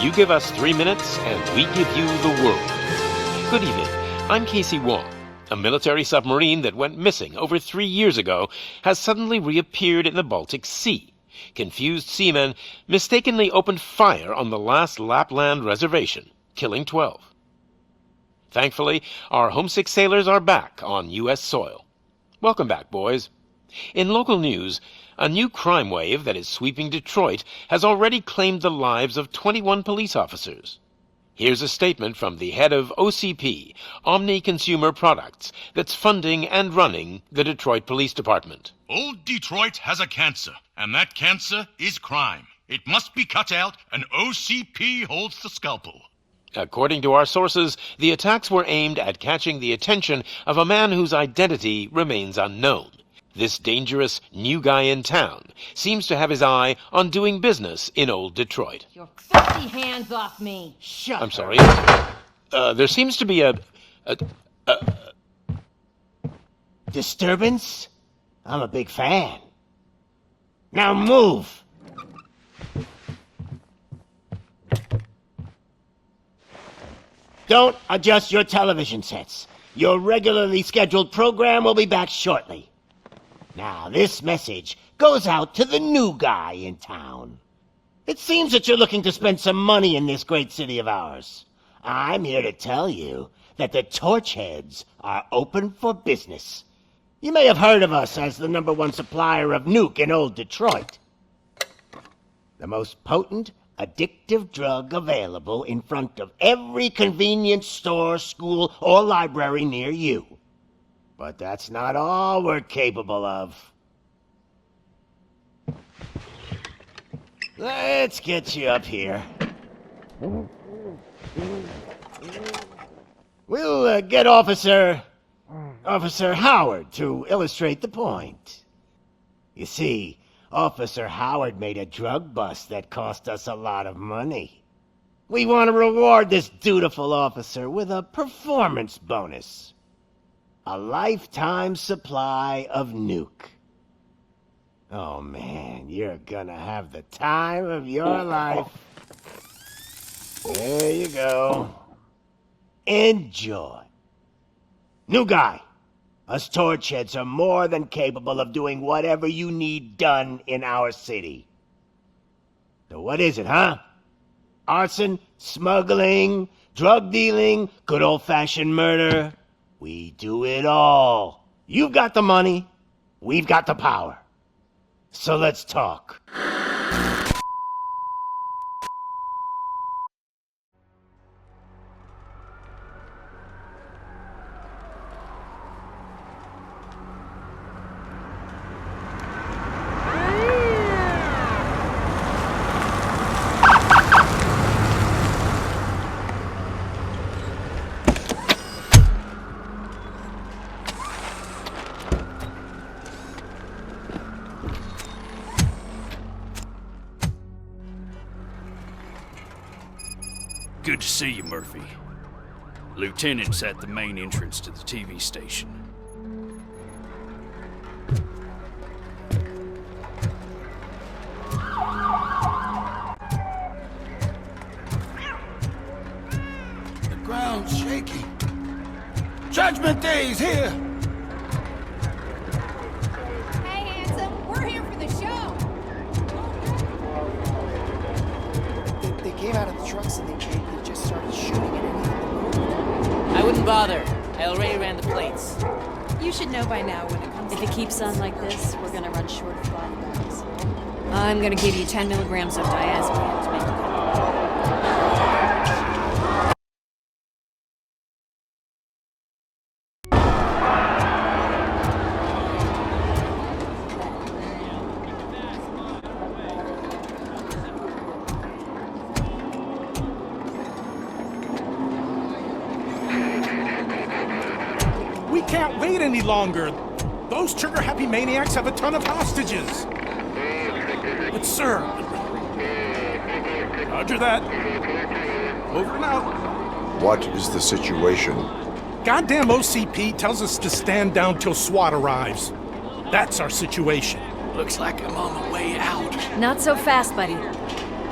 You give us 3 minutes, and we give you the world. Good evening. I'm Casey Wong. A military submarine that went missing over 3 years ago has suddenly reappeared in the Baltic Sea. Confused seamen mistakenly opened fire on the last Lapland reservation, killing 12. Thankfully, our homesick sailors are back on U.S. soil. Welcome back, boys. In local news, a new crime wave that is sweeping Detroit has already claimed the lives of 21 police officers. Here's a statement from the head of OCP, Omni Consumer Products, that's funding and running the Detroit Police Department. Old Detroit has a cancer, and that cancer is crime. It must be cut out, and OCP holds the scalpel. According to our sources, the attacks were aimed at catching the attention of a man whose identity remains unknown. This dangerous new guy in town seems to have his eye on doing business in old Detroit. Your filthy hands off me! Shut I'm up. sorry. There seems to be a Disturbance? I'm a big fan. Now move! Don't adjust your television sets. Your regularly scheduled program will be back shortly. Now, this message goes out to the new guy in town. It seems that you're looking to spend some money in this great city of ours. I'm here to tell you that the Torchheads are open for business. You may have heard of us as the #1 supplier of nuke in old Detroit. The most potent, addictive drug available in front of every convenience store, school, or library near you. But that's not all we're capable of. Let's get you up here. We'll get Officer Howard to illustrate the point. You see, Officer Howard made a drug bust that cost us a lot of money. We want to reward this dutiful officer with a performance bonus. A lifetime supply of nuke. Oh man, you're gonna have the time of your life. There you go. Enjoy. New guy, us Torchheads are more than capable of doing whatever you need done in our city. So what is it, huh? Arson, smuggling, drug dealing, good old-fashioned murder? We do it all. You've got the money, we've got the power. So let's talk. Good to see you, Murphy. Lieutenant's at the main entrance to the TV station. The ground's shaking. Judgment Day's here! Hey, handsome, we're here for the show! They came out of the trucks and they just started shooting at anything that moved. I wouldn't bother. I already ran the plates. You should know by now when it comes If to it keeps on like this, we're gonna run short of body bags. I'm gonna give you 10 milligrams of diazepam to make you We can't wait any longer. Those trigger-happy maniacs have a ton of hostages. But sir... Roger that. Over and out. What is the situation? Goddamn OCP tells us to stand down till SWAT arrives. That's our situation. Looks like I'm on my way out. Not so fast, buddy.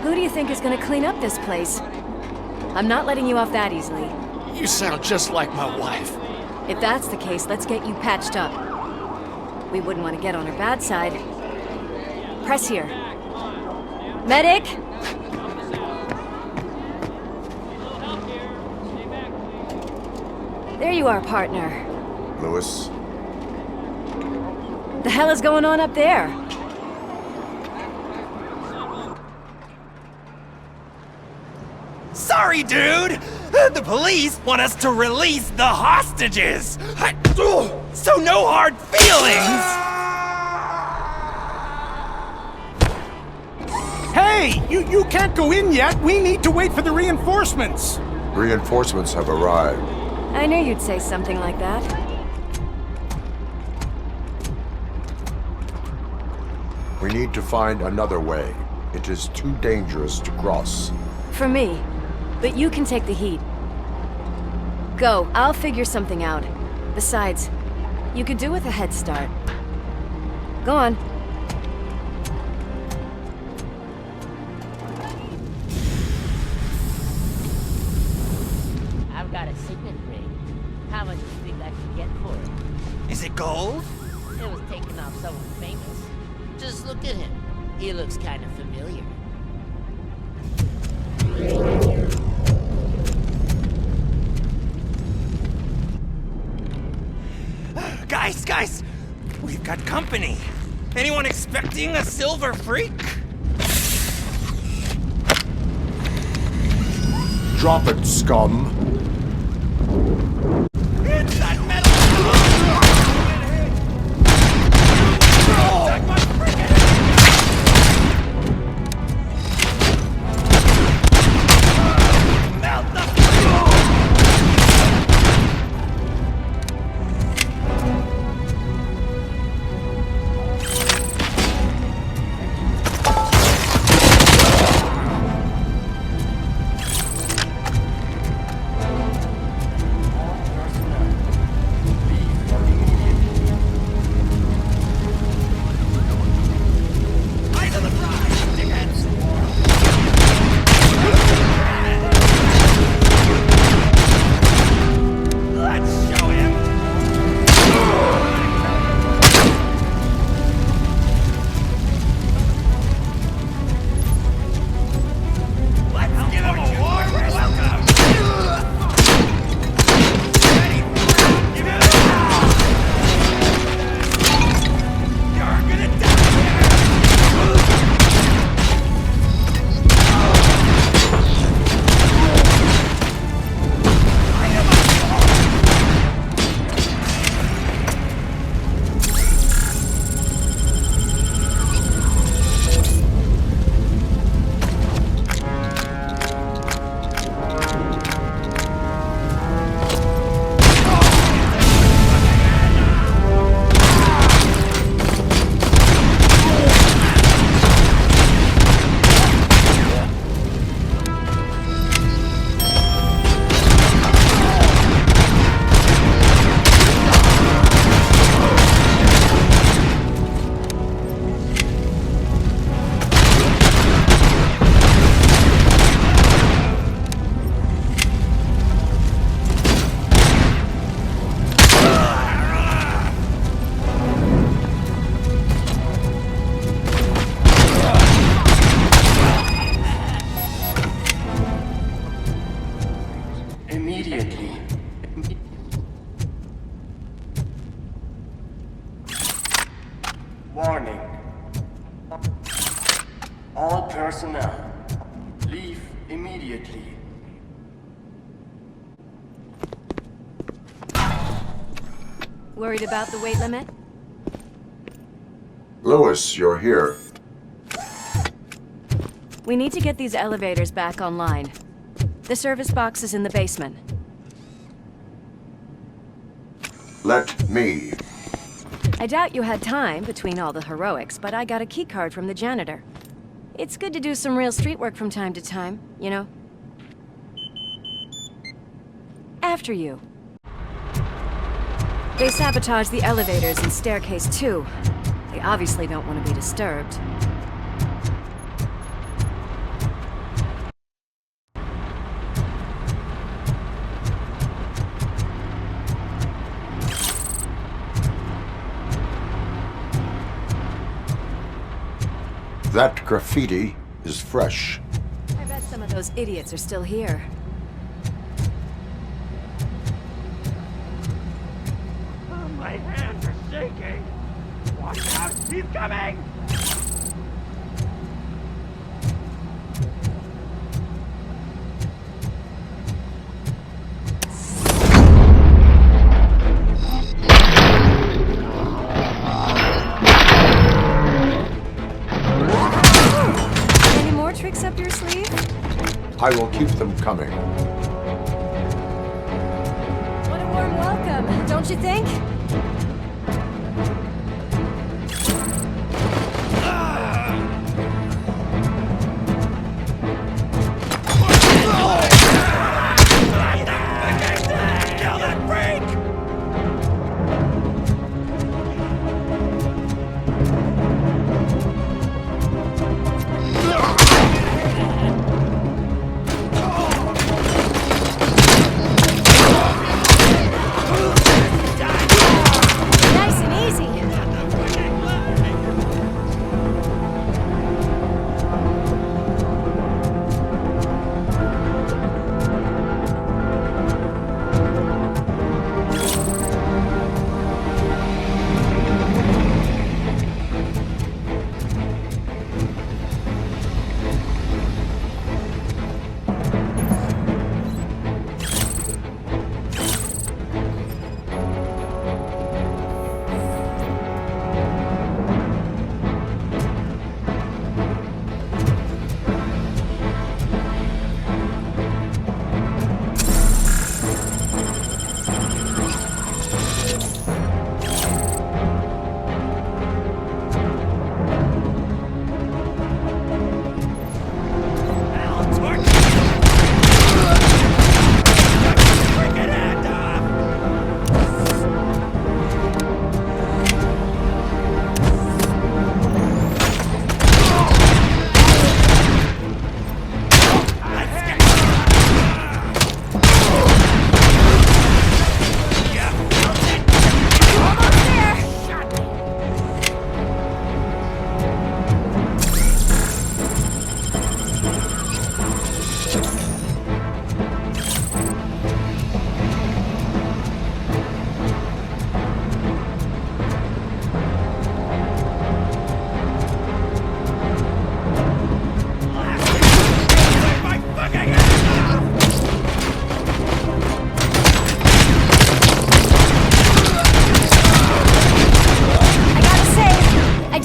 Who do you think is gonna clean up this place? I'm not letting you off that easily. You sound just like my wife. If that's the case, let's get you patched up. We wouldn't want to get on her bad side. Press here. Medic! There you are, partner. Lewis? The hell is going on up there? Sorry, dude! The police want us to release the hostages! So no hard feelings! Hey! You can't go in yet! We need to wait for the reinforcements! Reinforcements have arrived. I knew you'd say something like that. We need to find another way. It is too dangerous to cross. For me. But you can take the heat. Go, I'll figure something out. Besides, you could do with a head start. Go on. I've got a signet ring. How much do you think I could get for it? Is it gold? It was taken off someone famous. Just look at him. He looks kind of familiar. Guys! We've got company. Anyone expecting a silver freak? Drop it, scum. It's that metal! Attack my frigate! Melt the Warning. All personnel, leave immediately. Worried about the weight limit? Lewis, you're here. We need to get these elevators back online. The service box is in the basement. Let me. I doubt you had time between all the heroics, but I got a keycard from the janitor. It's good to do some real street work from time to time, you know? After you. They sabotaged the elevators and staircase too. They obviously don't want to be disturbed. That graffiti is fresh. I bet some of those idiots are still here. My hands are shaking! Watch out! He's coming! Any more tricks up your sleeve? I will keep them coming. What a warm welcome, don't you think? Kill that freak! Nice and easy.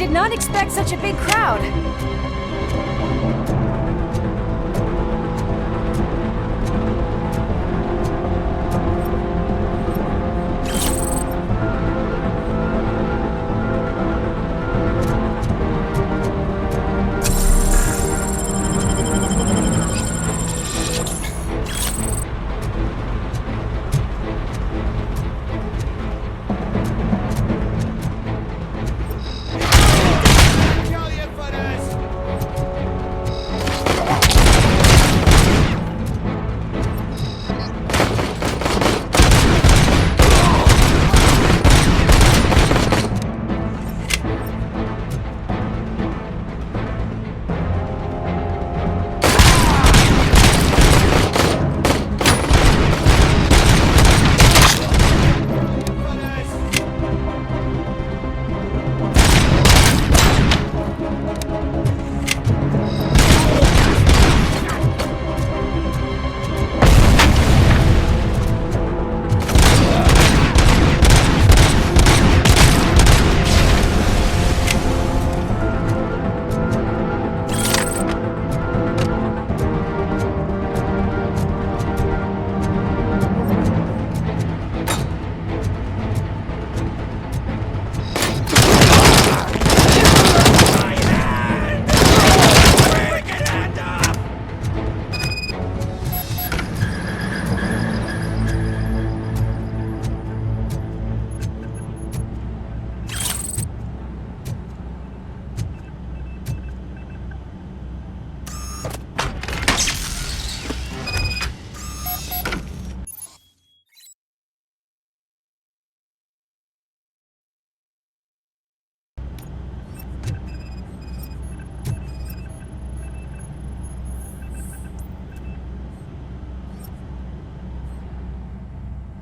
Not expect such a big crowd.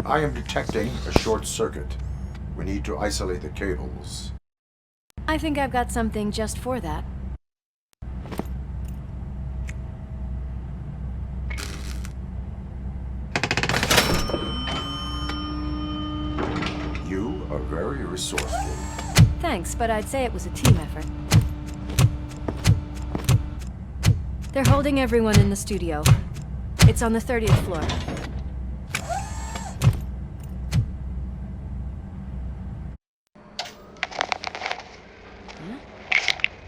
I am detecting a short circuit. We need to isolate the cables. I think I've got something just for that. You are very resourceful. Thanks, but I'd say it was a team effort. They're holding everyone in the studio. It's on the 30th floor.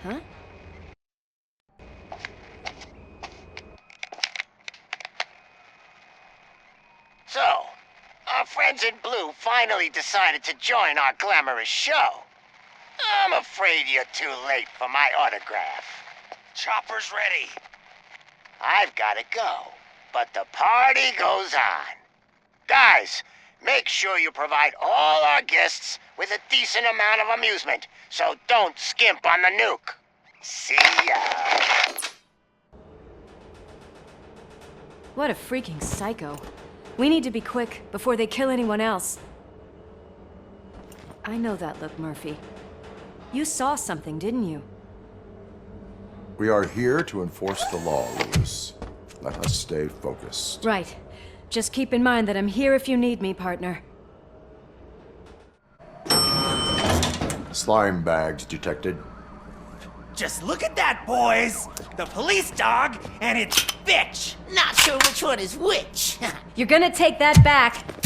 Huh? So, our friends in blue finally decided to join our glamorous show. I'm afraid you're too late for my autograph. Chopper's ready. I've gotta go, but the party goes on. Guys, make sure you provide all our guests with a decent amount of amusement, so don't skimp on the nuke. See ya. What a freaking psycho. We need to be quick before they kill anyone else. I know that look, Murphy. You saw something, didn't you? We are here to enforce the law, Lewis. Let us stay focused. Right. Just keep in mind that I'm here if you need me, partner. Slime bags detected. Just look at that, boys! The police dog and its bitch! Not sure which one is which. You're gonna take that back. Bag.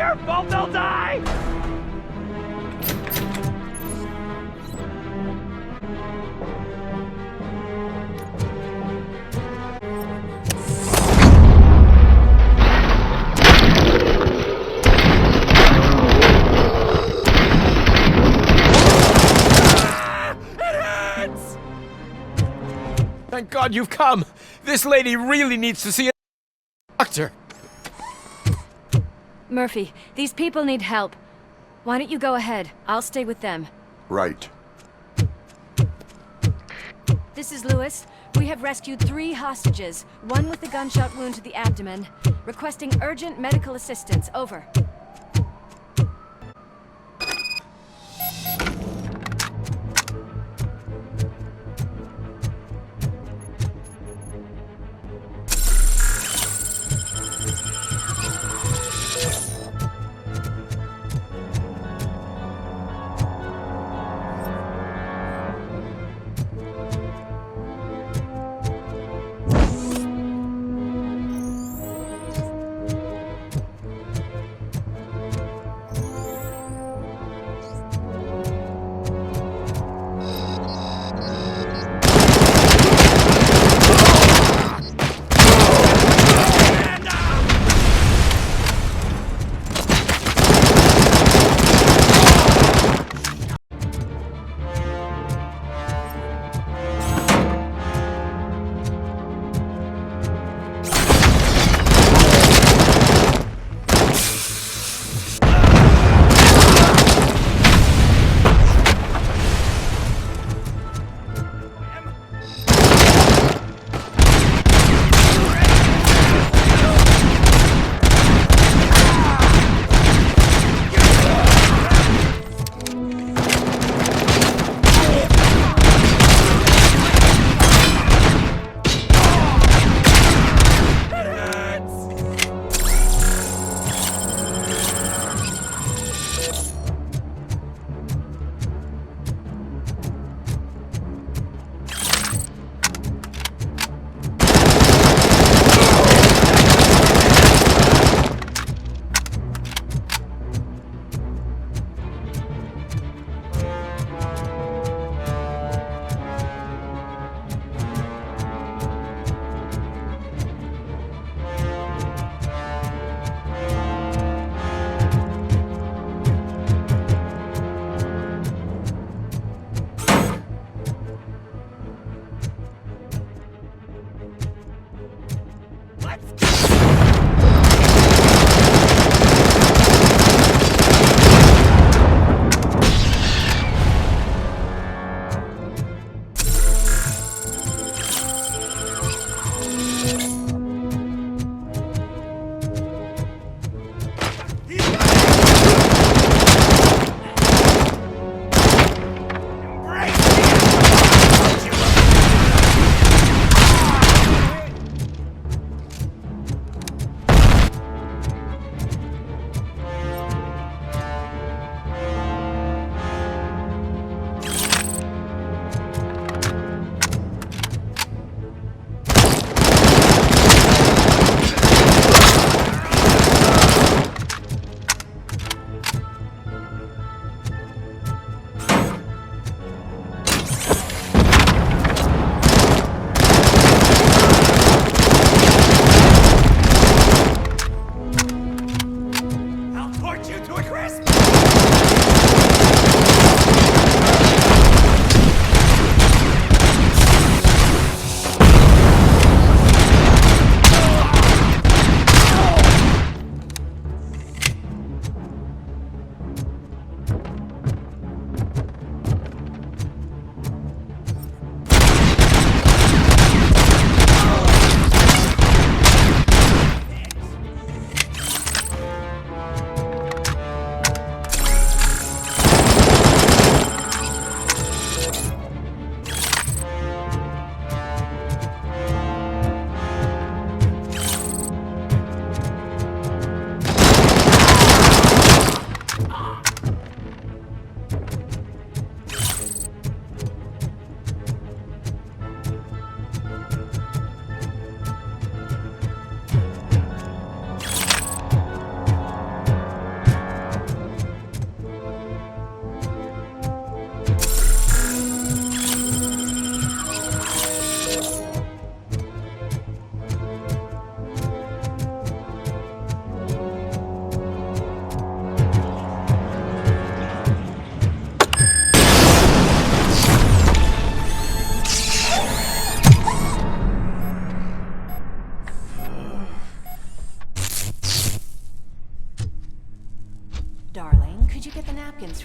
careful, they'll die! Thank God you've come. This lady really needs to see a doctor. Murphy, these people need help. Why don't you go ahead? I'll stay with them. Right. This is Lewis. We have rescued 3 hostages, one with a gunshot wound to the abdomen. Requesting urgent medical assistance. Over.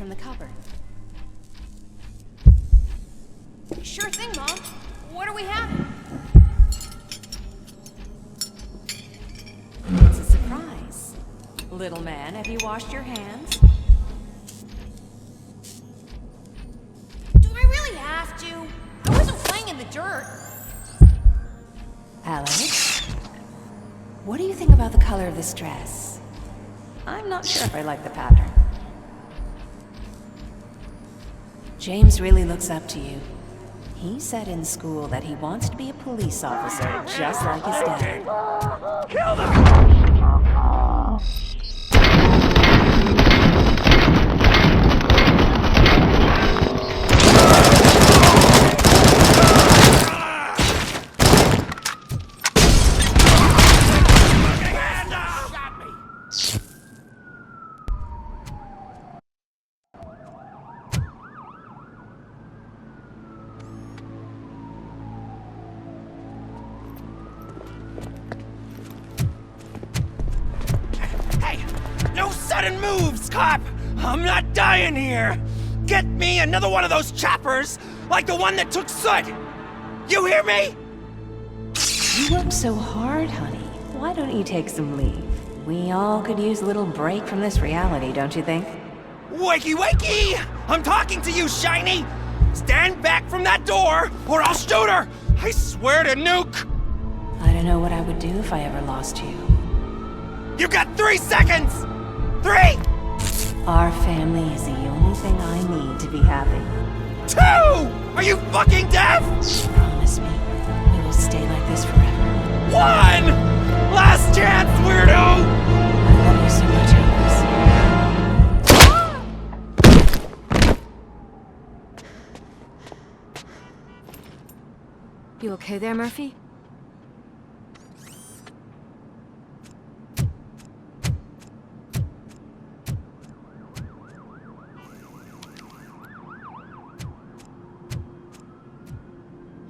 from the cupboard. Sure thing, Mom. What are we having? It's a surprise. Little man, have you washed your hands? Do I really have to? I wasn't playing in the dirt. Alex? What do you think about the color of this dress? I'm not sure if I like the pattern. James really looks up to you. He said in school that he wants to be a police officer, just like his dad. Kill them! No sudden moves, cop! I'm not dying here! Get me another one of those choppers, like the one that took Soot! You hear me? You work so hard, honey. Why don't you take some leave? We all could use a little break from this reality, don't you think? Wakey wakey! I'm talking to you, Shiny! Stand back from that door, or I'll shoot her! I swear to nuke! I don't know what I would do if I ever lost you. You got 3 seconds! 3! Our family is the only thing I need to be happy. 2! Are you fucking deaf? Promise me, we will stay like this forever. 1! Last chance, weirdo! I love you so much, Alex. You okay there, Murphy?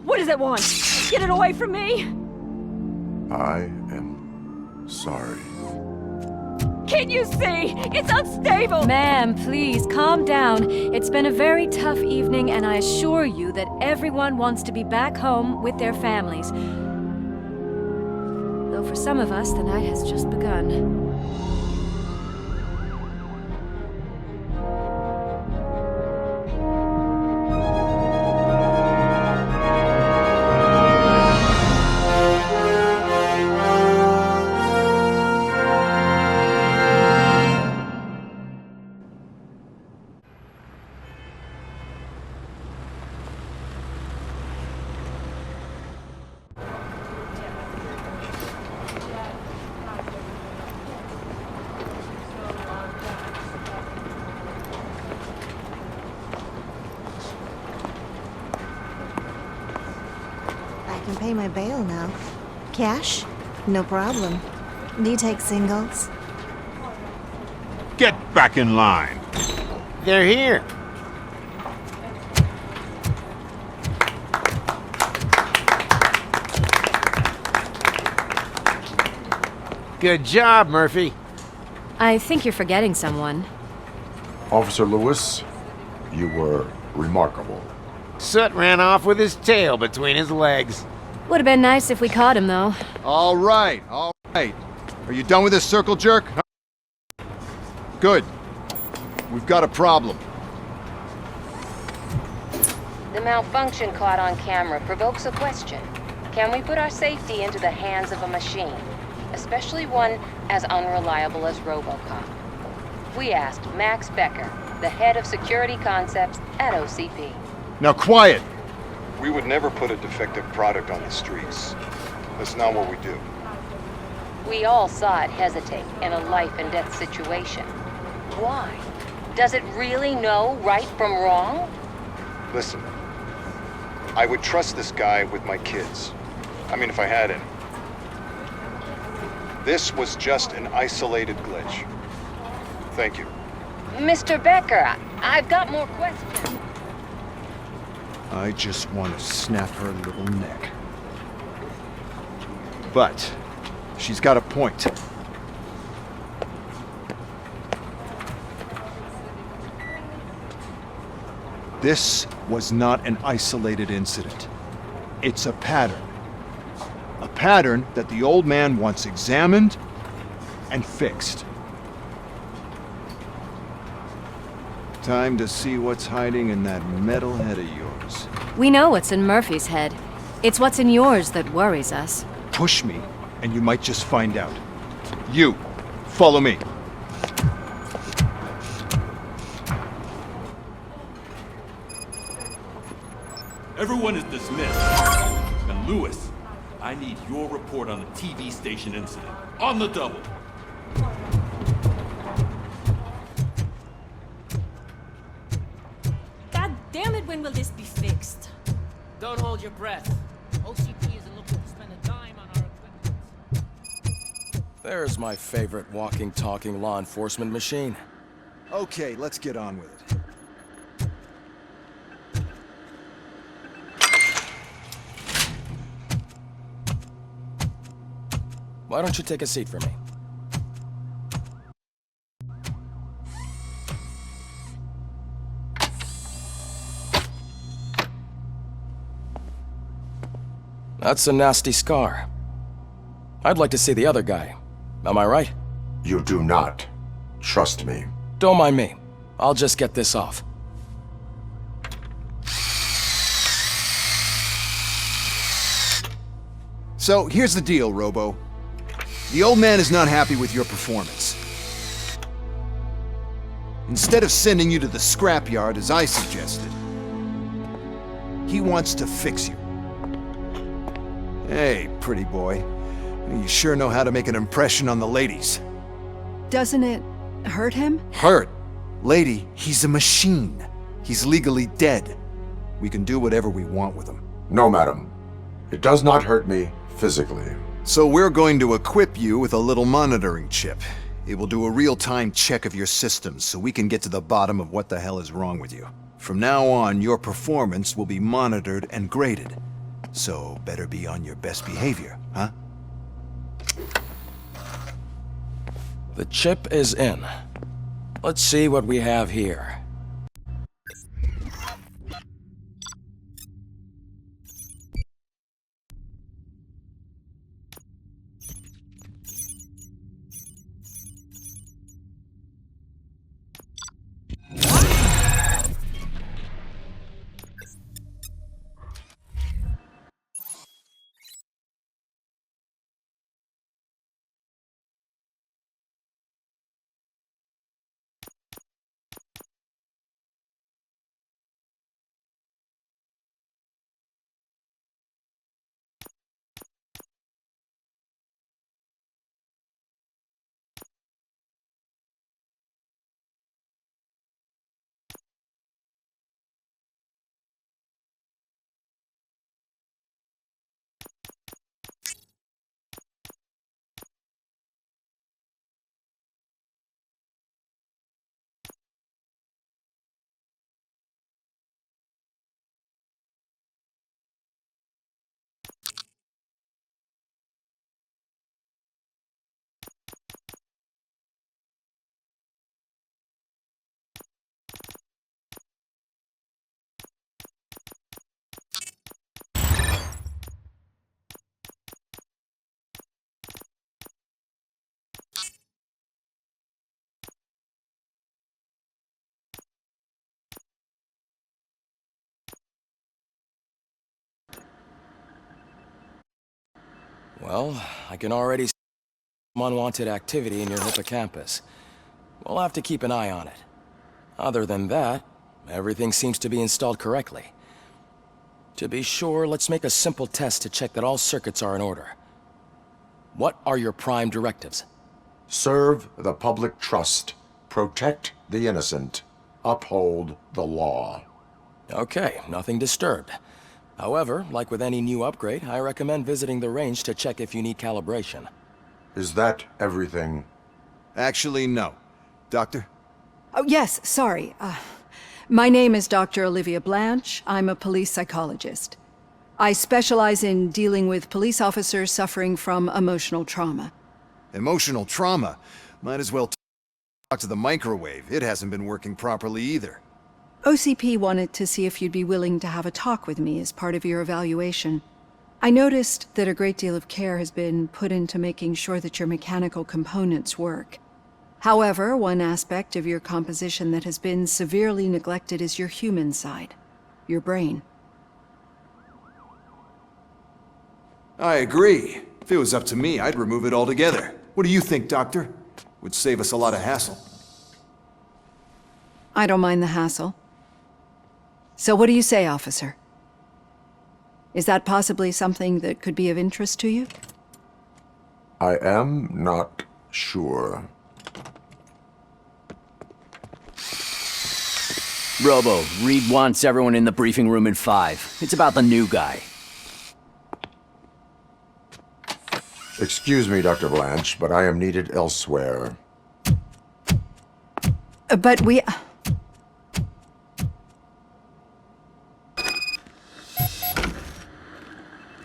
What does it want? Get it away from me! I am sorry. Can't you see? It's unstable! Ma'am, please, calm down. It's been a very tough evening, and I assure you that everyone wants to be back home with their families. Though for some of us, the night has just begun. I can pay my bail now. Cash? No problem. Do you take singles? Get back in line. They're here. Good job, Murphy. I think you're forgetting someone. Officer Lewis, you were remarkable. Soot ran off with his tail between his legs. Would have been nice if we caught him, though. All right. Are you done with this circle jerk? Huh? Good. We've got a problem. The malfunction caught on camera provokes a question. Can we put our safety into the hands of a machine? Especially one as unreliable as RoboCop. We asked Max Becker, the head of security concepts at OCP. Now quiet! We would never put a defective product on the streets. That's not what we do. We all saw it hesitate in a life-and-death situation. Why? Does it really know right from wrong? Listen, I would trust this guy with my kids. I mean, if I had any. This was just an isolated glitch. Thank you. Mr. Becker, I've got more questions. I just want to snap her little neck. But she's got a point. This was not an isolated incident. It's a pattern. A pattern that the old man wants examined and fixed. Time to see what's hiding in that metal head of yours. We know what's in Murphy's head. It's what's in yours that worries us. Push me, and you might just find out. You, follow me. Everyone is dismissed. And Lewis, I need your report on the TV station incident. On the double. God damn it, when will this be fixed? Don't hold your breath. OCP isn't looking to spend a dime on our equipment. There's my favorite walking, talking law enforcement machine. Okay, let's get on with it. Why don't you take a seat for me? That's a nasty scar. I'd like to see the other guy. Am I right? You do not. Trust me. Don't mind me. I'll just get this off. So, here's the deal, Robo. The old man is not happy with your performance. Instead of sending you to the scrapyard as I suggested, he wants to fix you. Hey, pretty boy. You sure know how to make an impression on the ladies. Doesn't it hurt him? Hurt? Lady, he's a machine. He's legally dead. We can do whatever we want with him. No, madam. It does not hurt me physically. So we're going to equip you with a little monitoring chip. It will do a real-time check of your systems so we can get to the bottom of what the hell is wrong with you. From now on, your performance will be monitored and graded. So better be on your best behavior, huh? The chip is in. Let's see what we have here. Well, I can already see some unwanted activity in your hippocampus. We'll have to keep an eye on it. Other than that, everything seems to be installed correctly. To be sure, let's make a simple test to check that all circuits are in order. What are your prime directives? Serve the public trust. Protect the innocent. Uphold the law. Okay, nothing disturbed. However, like with any new upgrade, I recommend visiting the range to check if you need calibration. Is that everything? Actually, no. Doctor? Oh, yes, sorry. My name is Dr. Olivia Blanche. I'm a police psychologist. I specialize in dealing with police officers suffering from emotional trauma. Emotional trauma? Might as well talk to the microwave. It hasn't been working properly either. OCP wanted to see if you'd be willing to have a talk with me as part of your evaluation. I noticed that a great deal of care has been put into making sure that your mechanical components work. However, one aspect of your composition that has been severely neglected is your human side, your brain. I agree. If it was up to me, I'd remove it altogether. What do you think, Doctor? Would save us a lot of hassle. I don't mind the hassle. So what do you say, officer? Is that possibly something that could be of interest to you? I am not sure. Robo, Reed wants everyone in the briefing room in 5. It's about the new guy. Excuse me, Dr. Blanche, but I am needed elsewhere. But we...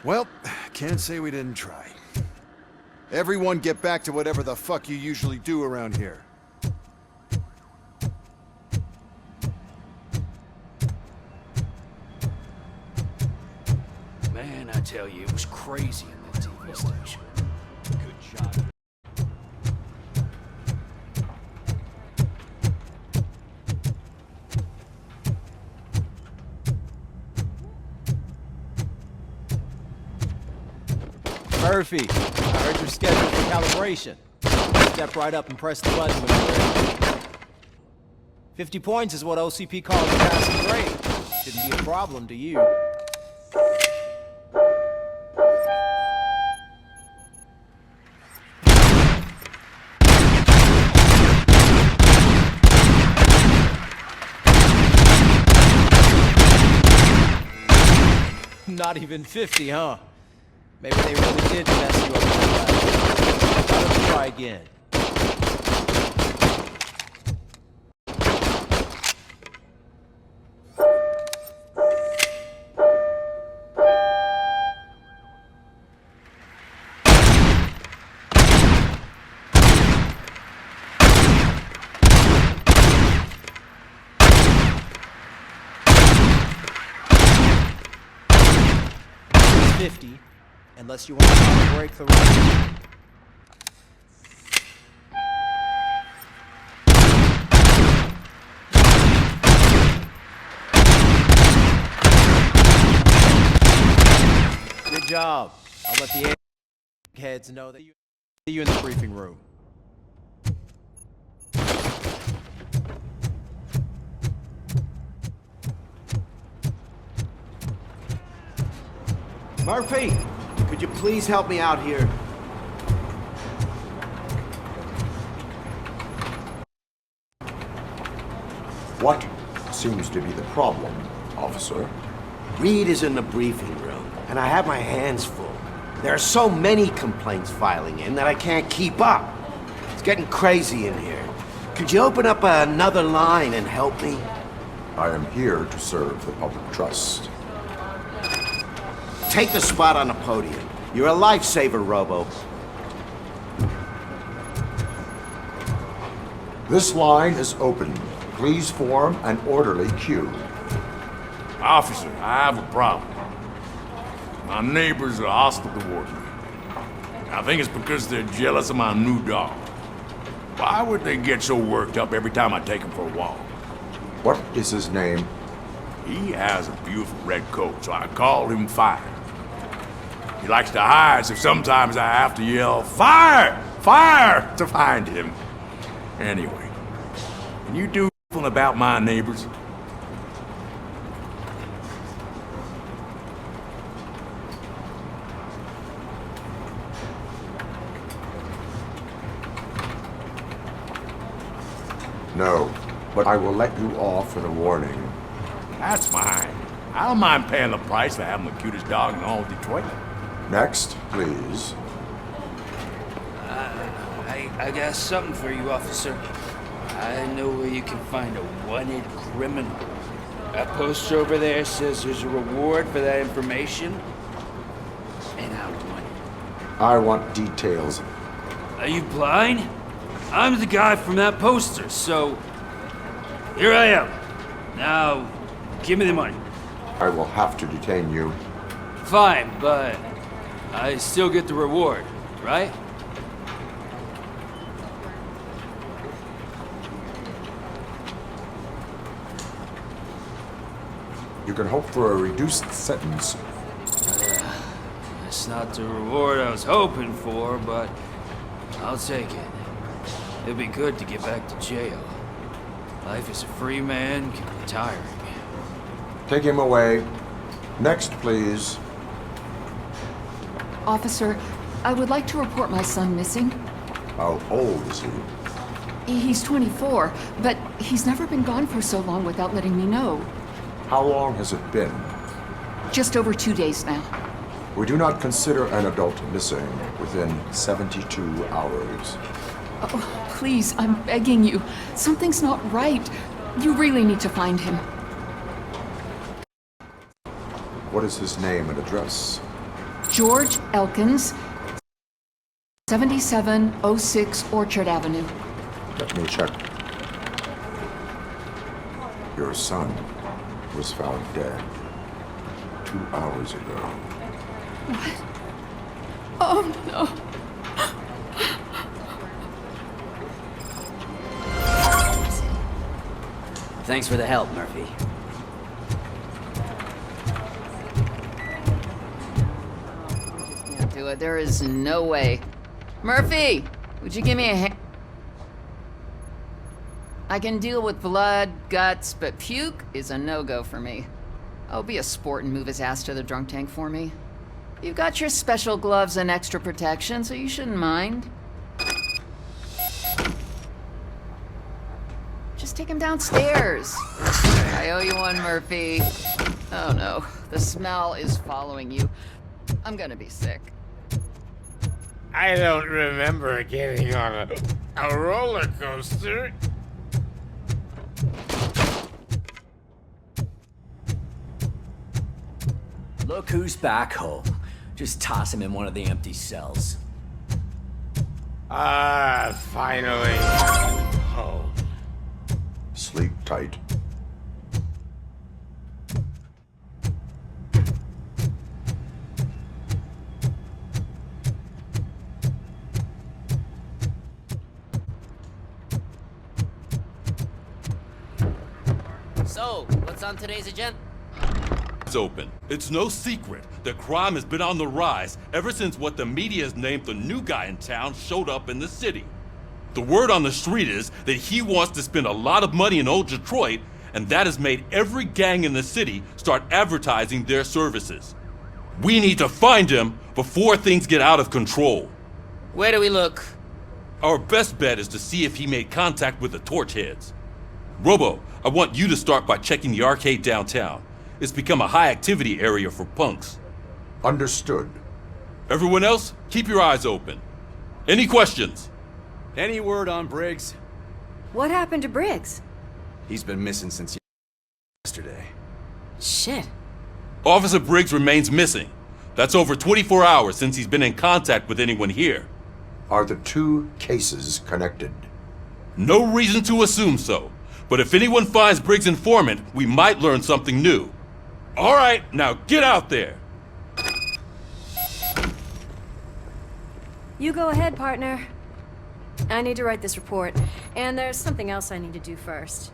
Well, can't say we didn't try. Everyone get back to whatever the fuck you usually do around here. Man, I tell you, it was crazy in that TV station. Good shot. Murphy, I heard you're scheduled for calibration. Step right up and press the button when you're ready. 50 points is what OCP calls a passing grade. Shouldn't be a problem to you. Not even 50, huh? Maybe they really did mess you up with that. Let's try again. Unless you want to break the rule. Good job. I'll let the heads know that you see you in the briefing room. Murphy, could you please help me out here? What seems to be the problem, officer? Reed is in the briefing room, and I have my hands full. There are so many complaints filing in that I can't keep up. It's getting crazy in here. Could you open up another line and help me? I am here to serve the public trust. Take the spot on the podium. You're a lifesaver, Robo. This line is open. Please form an orderly queue. Officer, I have a problem. My neighbors are hostile toward me. I think it's because they're jealous of my new dog. Why would they get so worked up every time I take him for a walk? What is his name? He has a beautiful red coat, so I call him Fire. He likes to hide, so sometimes I have to yell, "Fire! Fire!" to find him. Anyway, can you do something about my neighbors? No, but I will let you off with a warning. That's fine. I don't mind paying the price for having the cutest dog in all of Detroit. Next, please. I got something for you, officer. I know where you can find a wanted criminal. That poster over there says there's a reward for that information. And I want it. I want details. Are you blind? I'm the guy from that poster, so here I am. Now, give me the money. I will have to detain you. Fine, but I still get the reward, right? You can hope for a reduced sentence. That's not the reward I was hoping for, but I'll take it. It'd be good to get back to jail. Life as a free man can be tiring. Take him away. Next, please. Officer, I would like to report my son missing. How old is he? He's 24, but he's never been gone for so long without letting me know. How long has it been? Just over 2 days now. We do not consider an adult missing within 72 hours. Oh, please, I'm begging you. Something's not right. You really need to find him. What is his name and address? George Elkins, 7706 Orchard Avenue. Let me check. Your son was found dead 2 hours ago. What? Oh, no. Thanks for the help, Murphy. Can't do it. There is no way. Murphy, would you give me a hand? I can deal with blood, guts, but puke is a no-go for me. Oh, be a sport and move his ass to the drunk tank for me. You've got your special gloves and extra protection, so you shouldn't mind. Just take him downstairs. I owe you one, Murphy. Oh no, the smell is following you. I'm gonna be sick. I don't remember getting on a roller coaster. Look who's back home. Just toss him in one of the empty cells. Finally. Home. Sleep tight. So, what's on today's agenda? It's open. It's no secret that crime has been on the rise ever since what the media has named the new guy in town showed up in the city. The word on the street is that he wants to spend a lot of money in old Detroit, and that has made every gang in the city start advertising their services. We need to find him before things get out of control. Where do we look? Our best bet is to see if he made contact with the Torchheads. Robo, I want you to start by checking the arcade downtown. It's become a high-activity area for punks. Understood. Everyone else, keep your eyes open. Any questions? Any word on Briggs? What happened to Briggs? He's been missing since yesterday. Shit. Officer Briggs remains missing. That's over 24 hours since he's been in contact with anyone here. Are the two cases connected? No reason to assume so. But if anyone finds Briggs' informant, we might learn something new. All right, now get out there. You go ahead, partner. I need to write this report, and there's something else I need to do first.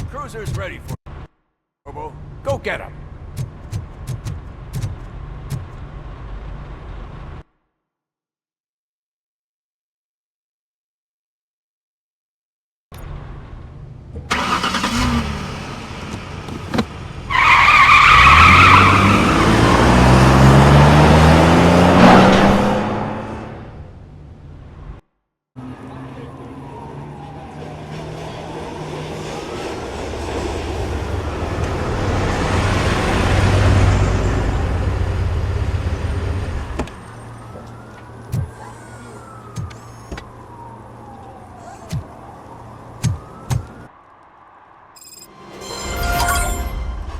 Cruiser's ready for you, Robo. Go get him.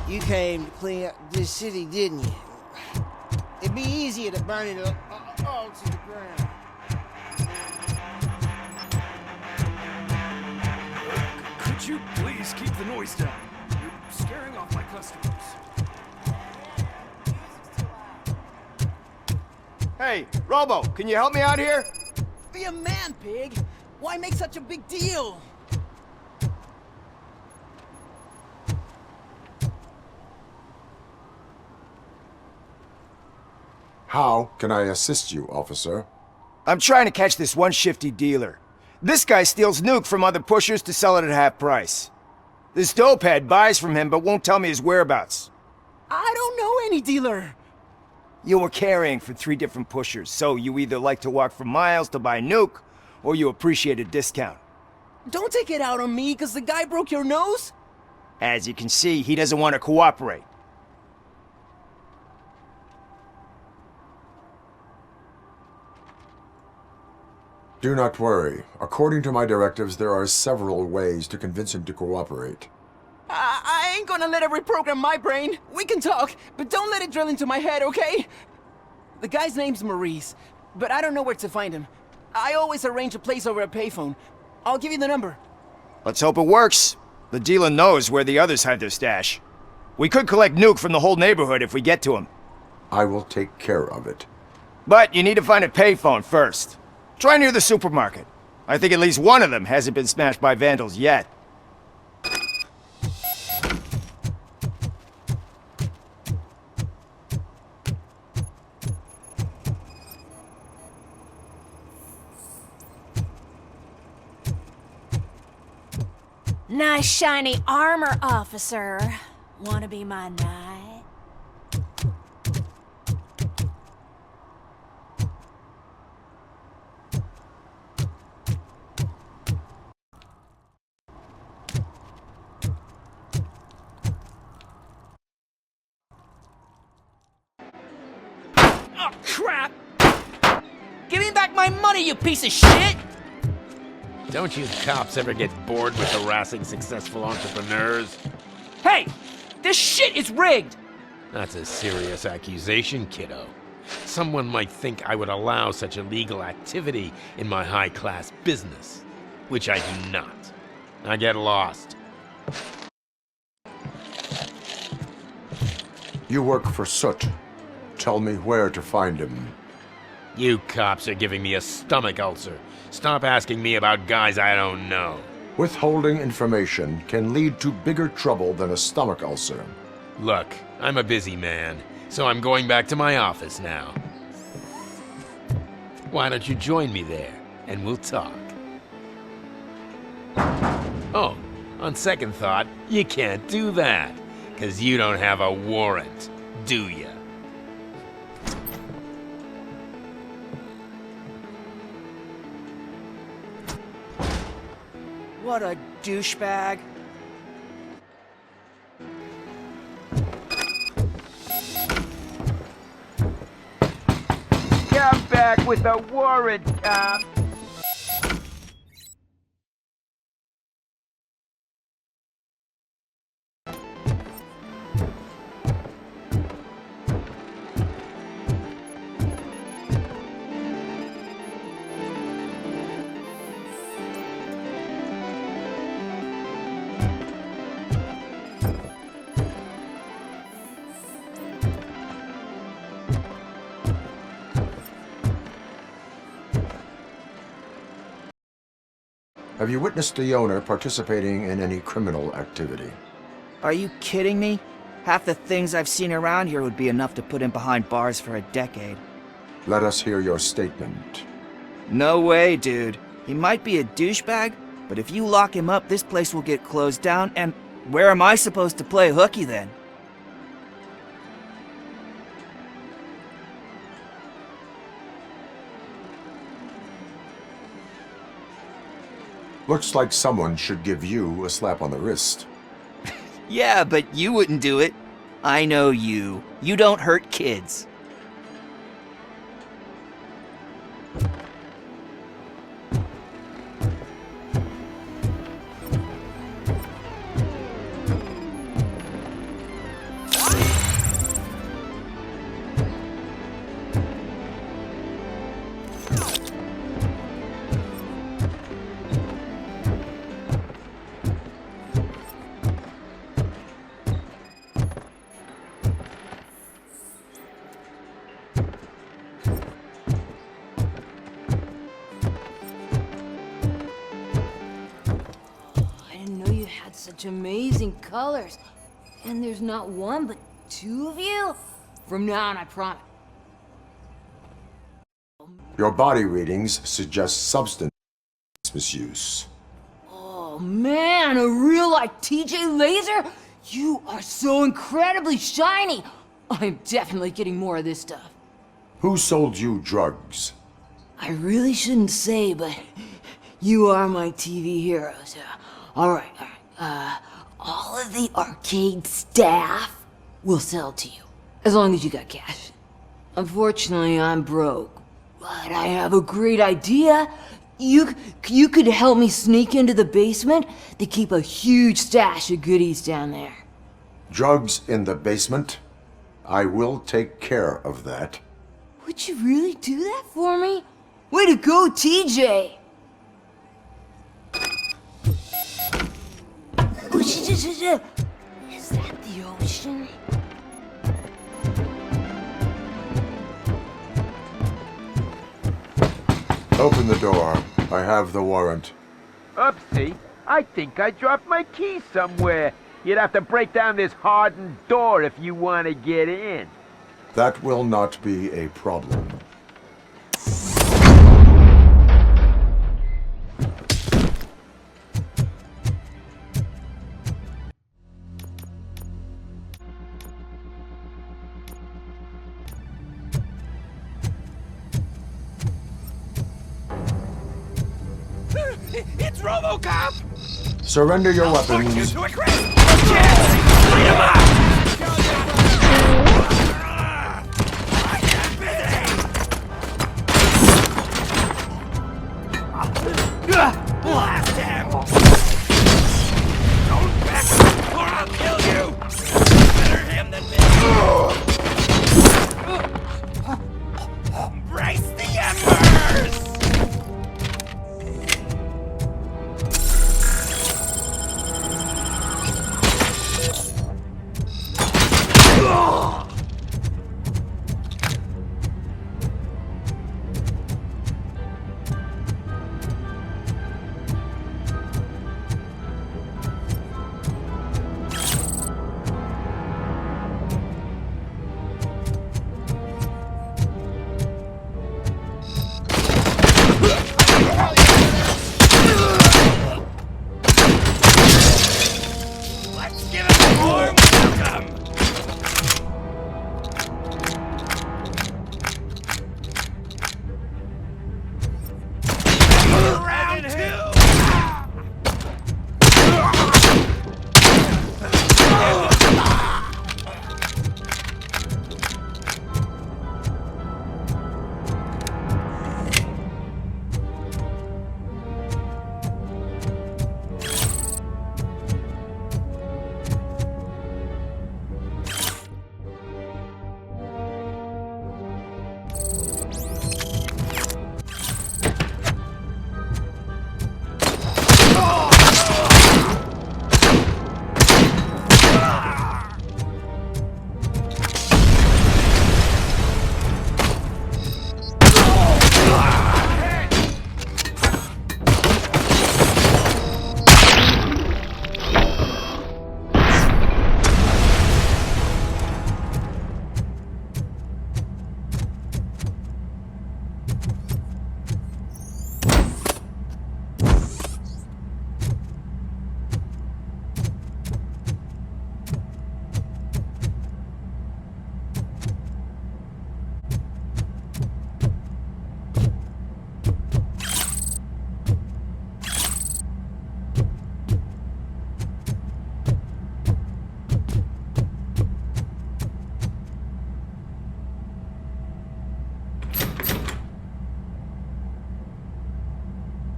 You came to clean up this city, didn't you? It'd be easier to burn it fall to the ground. Could you please keep the noise down? You're scaring off my customers. Hey, Robo, can you help me out here? Be a man, Pig. Why make such a big deal? How can I assist you, officer? I'm trying to catch this one shifty dealer. This guy steals nuke from other pushers to sell it at half price. This dopehead buys from him but won't tell me his whereabouts. I don't know any dealer. You were carrying for 3 different pushers, so you either like to walk for miles to buy nuke, or you appreciate a discount. Don't take it out on me, because the guy broke your nose? As you can see, he doesn't want to cooperate. Do not worry. According to my directives, there are several ways to convince him to cooperate. I ain't gonna let it reprogram my brain. We can talk, but don't let it drill into my head, okay? The guy's name's Maurice, but I don't know where to find him. I always arrange a place over a payphone. I'll give you the number. Let's hope it works. The dealer knows where the others hide their stash. We could collect nuke from the whole neighborhood if we get to him. I will take care of it. But you need to find a payphone first. Try near the supermarket. I think at least one of them hasn't been smashed by vandals yet. Nice shiny armor, officer. Wanna be my knight? Oh, crap! Give me back my money, you piece of shit! Don't you cops ever get bored with harassing successful entrepreneurs? Hey! This shit is rigged! That's a serious accusation, kiddo. Someone might think I would allow such illegal activity in my high-class business, which I do not. I get lost. You work for Soot. Tell me where to find him. You cops are giving me a stomach ulcer. Stop asking me about guys I don't know. Withholding information can lead to bigger trouble than a stomach ulcer. Look, I'm a busy man, so I'm going back to my office now. Why don't you join me there, and we'll talk. Oh, on second thought, you can't do that, 'cause you don't have a warrant, do ya? What a douchebag. Come back with a warrant, cop. Have you witnessed the owner participating in any criminal activity? Are you kidding me? Half the things I've seen around here would be enough to put him behind bars for a decade. Let us hear your statement. No way, dude. He might be a douchebag, but if you lock him up, this place will get closed down, and where am I supposed to play hooky then? Looks like someone should give you a slap on the wrist. Yeah, but you wouldn't do it. I know you. You don't hurt kids. didn't know you had such amazing colors. And there's not one, but two of you? From now on, I promise. Your body readings suggest substance misuse. Oh man, a real like TJ Laser? You are so incredibly shiny! I'm definitely getting more of this stuff. Who sold you drugs? I really shouldn't say, but you are my TV heroes. Alright. All of the arcade staff will sell to you, as long as you got cash. Unfortunately, I'm broke, but I have a great idea. You could help me sneak into the basement. They keep a huge stash of goodies down there. Drugs in the basement? I will take care of that. Would you really do that for me? Way to go, TJ! Is that the ocean? Open the door. I have the warrant. Oopsie, I think I dropped my key somewhere. You'd have to break down this hardened door if you want to get in. That will not be a problem. It's RoboCop! Surrender your weapons. You to a crisp! Yes! Light him up! Blast him! Don't back or I'll kill you! Better him than me! Embrace the embers! Let's give him a warm welcome! Round two!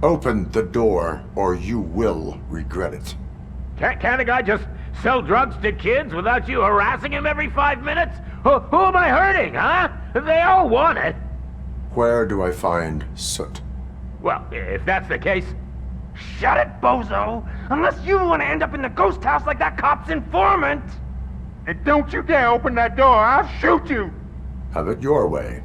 Open the door, or you will regret it. Can't a guy just sell drugs to kids without you harassing him every 5 minutes? Who am I hurting, huh? They all want it. Where do I find Soot? Well, if that's the case, shut it, bozo! Unless you want to end up in the ghost house like that cop's informant! And don't you dare open that door, I'll shoot you! Have it your way.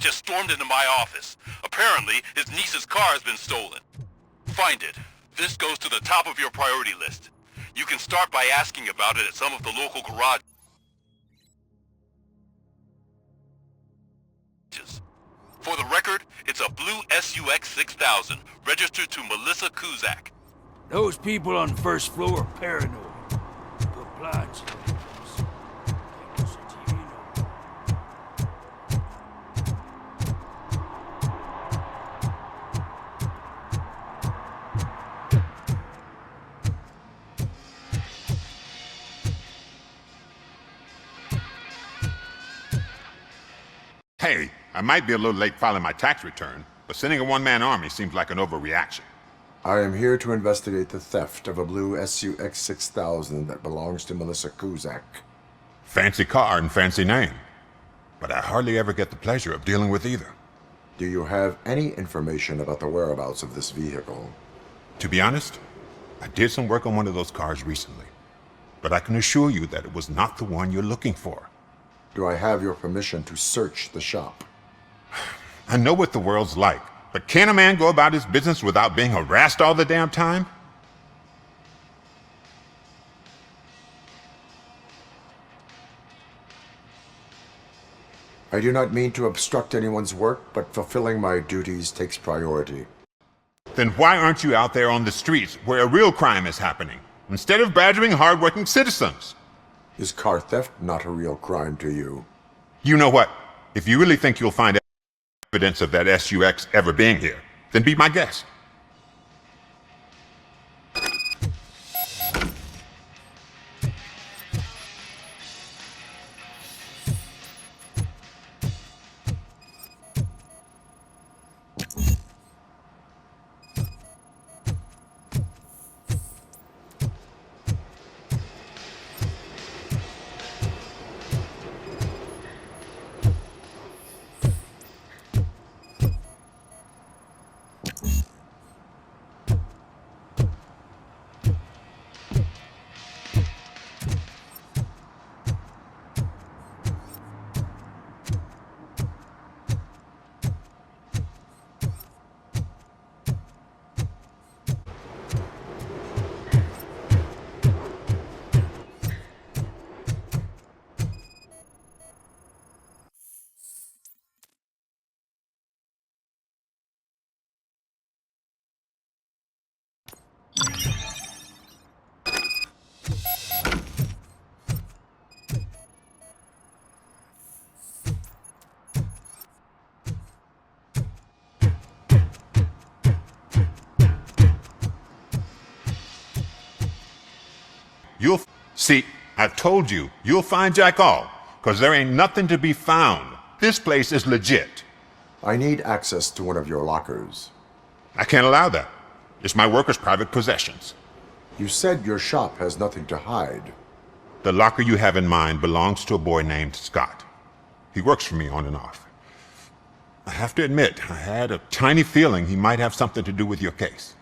just stormed into my office. Apparently, his niece's car has been stolen. Find it. This goes to the top of your priority list. You can start by asking about it at some of the local garages. For the record, it's a blue SUX 6000, registered to Melissa Kuzak. Those people on the first floor are paranoid. Good plots. Hey, I might be a little late filing my tax return, but sending a one-man army seems like an overreaction. I am here to investigate the theft of a blue SUX 6000 that belongs to Melissa Kuzak. Fancy car and fancy name, but I hardly ever get the pleasure of dealing with either. Do you have any information about the whereabouts of this vehicle? To be honest, I did some work on one of those cars recently, but I can assure you that it was not the one you're looking for. Do I have your permission to search the shop? I know what the world's like, but can a man go about his business without being harassed all the damn time? I do not mean to obstruct anyone's work, but fulfilling my duties takes priority. Then why aren't you out there on the streets where a real crime is happening, instead of badgering hardworking citizens? Is car theft not a real crime to you? You know what? If you really think you'll find evidence of that SUX ever being here, then be my guest. See, I told you, you'll find Jack All, because there ain't nothing to be found. This place is legit. I need access to one of your lockers. I can't allow that. It's my workers' private possessions. You said your shop has nothing to hide. The locker you have in mind belongs to a boy named Scott. He works for me on and off. I have to admit, I had a tiny feeling he might have something to do with your case.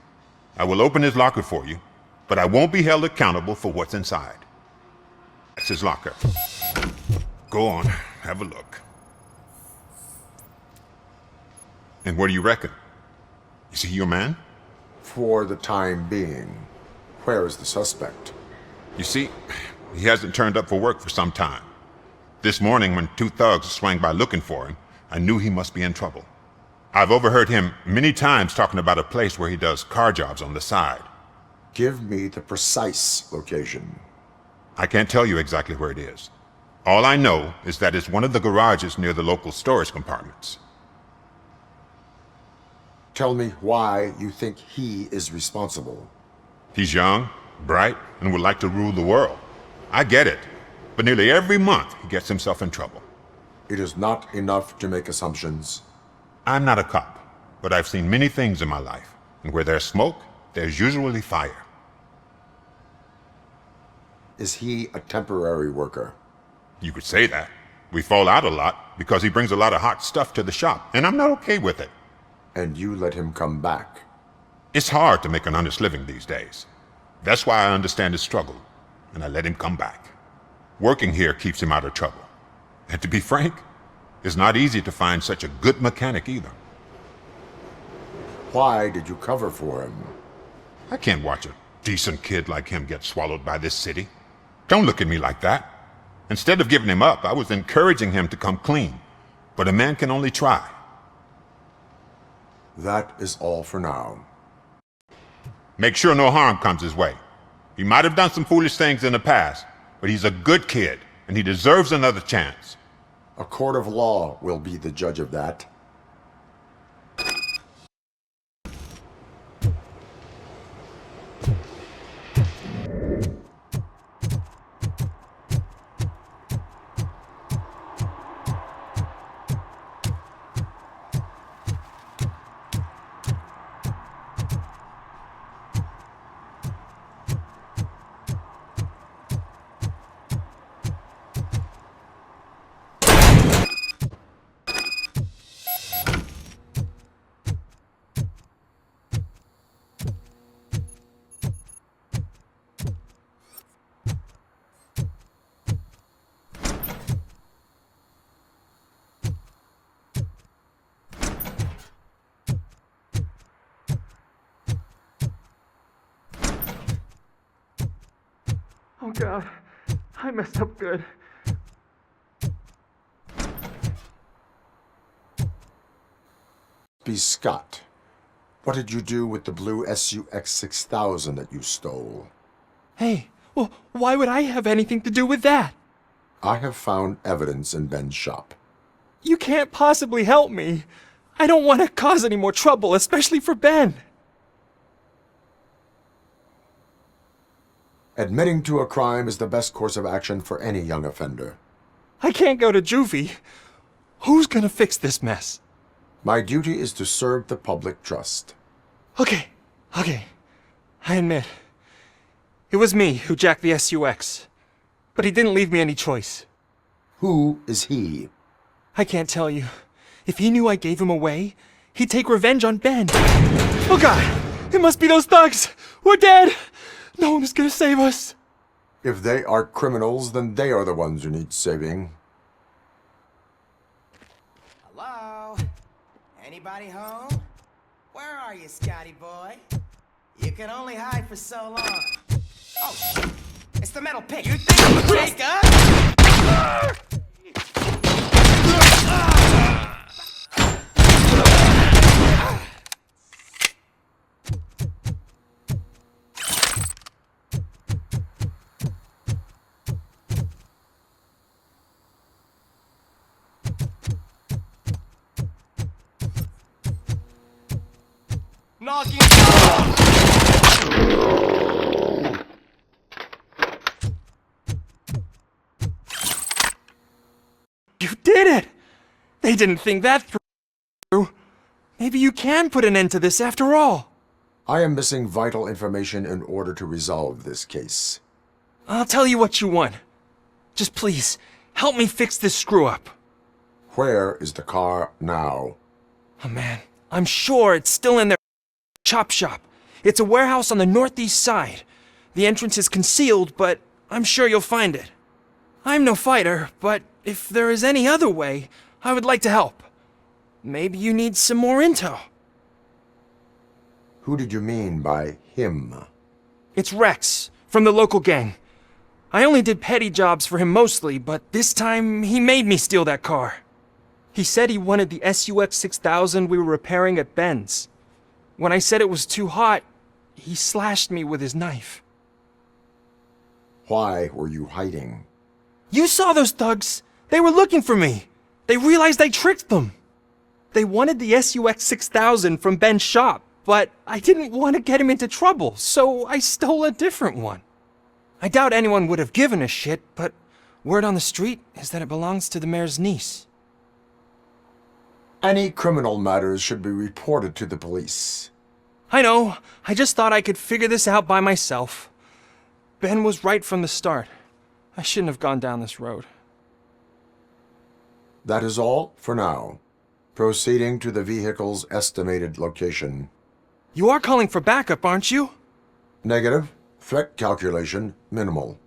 I will open his locker for you, but I won't be held accountable for what's inside. That's his locker. Go on, have a look. And what do you reckon? Is he your man? For the time being. Where is the suspect? You see, he hasn't turned up for work for some time. This morning, when 2 thugs swang by looking for him, I knew he must be in trouble. I've overheard him many times talking about a place where he does car jobs on the side. Give me the precise location. I can't tell you exactly where it is. All I know is that it's one of the garages near the local storage compartments. Tell me why you think he is responsible. He's young, bright, and would like to rule the world. I get it. But nearly every month, he gets himself in trouble. It is not enough to make assumptions. I'm not a cop, but I've seen many things in my life. And where there's smoke, there's usually fire. Is he a temporary worker? You could say that. We fall out a lot because he brings a lot of hot stuff to the shop, and I'm not okay with it. And you let him come back? It's hard to make an honest living these days. That's why I understand his struggle, and I let him come back. Working here keeps him out of trouble. And to be frank, it's not easy to find such a good mechanic either. Why did you cover for him? I can't watch a decent kid like him get swallowed by this city. Don't look at me like that. Instead of giving him up, I was encouraging him to come clean. But a man can only try. That is all for now. Make sure no harm comes his way. He might have done some foolish things in the past, but he's a good kid, and he deserves another chance. A court of law will be the judge of that. Oh God, I messed up good. B. Scott, what did you do with the blue SUX 6000 that you stole? Hey, well, why would I have anything to do with that? I have found evidence in Ben's shop. You can't possibly help me. I don't want to cause any more trouble, especially for Ben. Admitting to a crime is the best course of action for any young offender. I can't go to juvie. Who's gonna fix this mess? My duty is to serve the public trust. Okay. I admit. It was me who jacked the SUX. But he didn't leave me any choice. Who is he? I can't tell you. If he knew I gave him away, he'd take revenge on Ben. Oh God! It must be those thugs! We're dead! No one is gonna save us! If they are criminals, then they are the ones who need saving. Hello? Anybody home? Where are you, Scotty boy? You can only hide for so long. Oh, shit. It's the metal pick. You think you Jacob? Knocking. You did it! They didn't think that through. Maybe you can put an end to this after all. I am missing vital information in order to resolve this case. I'll tell you what you want. Just please, help me fix this screw-up. Where is the car now? Oh man, I'm sure it's still in their chop shop. It's a warehouse on the northeast side. The entrance is concealed, but I'm sure you'll find it. I'm no fighter, but if there is any other way, I would like to help. Maybe you need some more intel. Who did you mean by him? It's Rex, from the local gang. I only did petty jobs for him mostly, but this time he made me steal that car. He said he wanted the SUX 6000 we were repairing at Ben's. When I said it was too hot, he slashed me with his knife. Why were you hiding? You saw those thugs! They were looking for me! They realized I tricked them! They wanted the SUX 6000 from Ben's shop, but I didn't want to get him into trouble, so I stole a different one. I doubt anyone would have given a shit, but word on the street is that it belongs to the mayor's niece. Any criminal matters should be reported to the police. I know. I just thought I could figure this out by myself. Ben was right from the start. I shouldn't have gone down this road. That is all for now. Proceeding to the vehicle's estimated location. You are calling for backup, aren't you? Negative. Threat calculation minimal.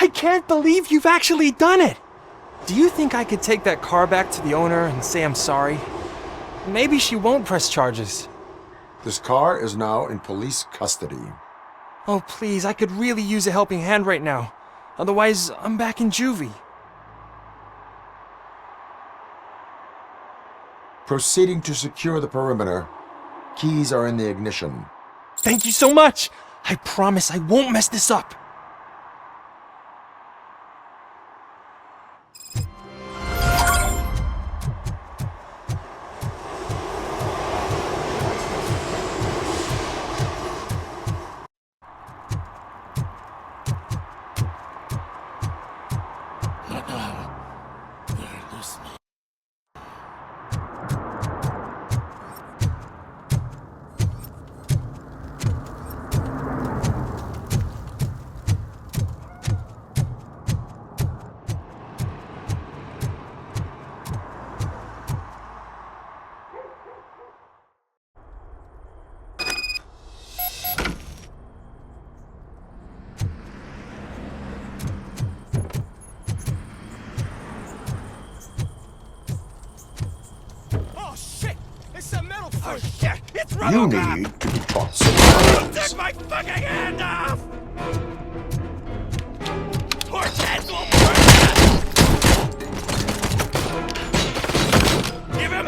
can't believe you've actually done it! Do you think I could take that car back to the owner and say I'm sorry? Maybe she won't press charges. This car is now in police custody. Oh, please, I could really use a helping hand right now. Otherwise, I'm back in juvie. Proceeding to secure the perimeter. Keys are in the ignition. Thank you so much! I promise I won't mess this up. Oh shit! It's You RoboCop! need to be taught some Take my fucking hand off! Torch heads will burn! Give him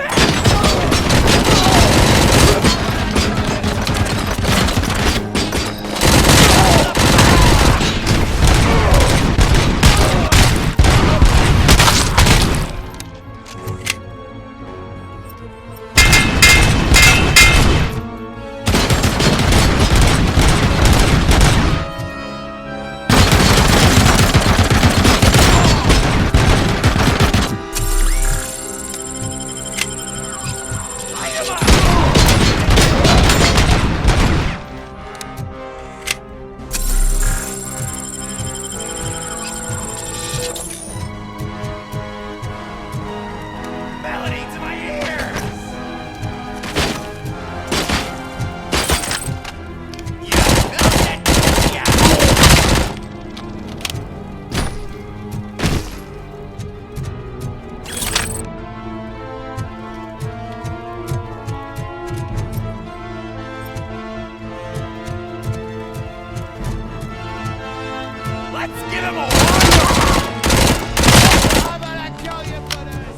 Let's give him a How about I tell you for this?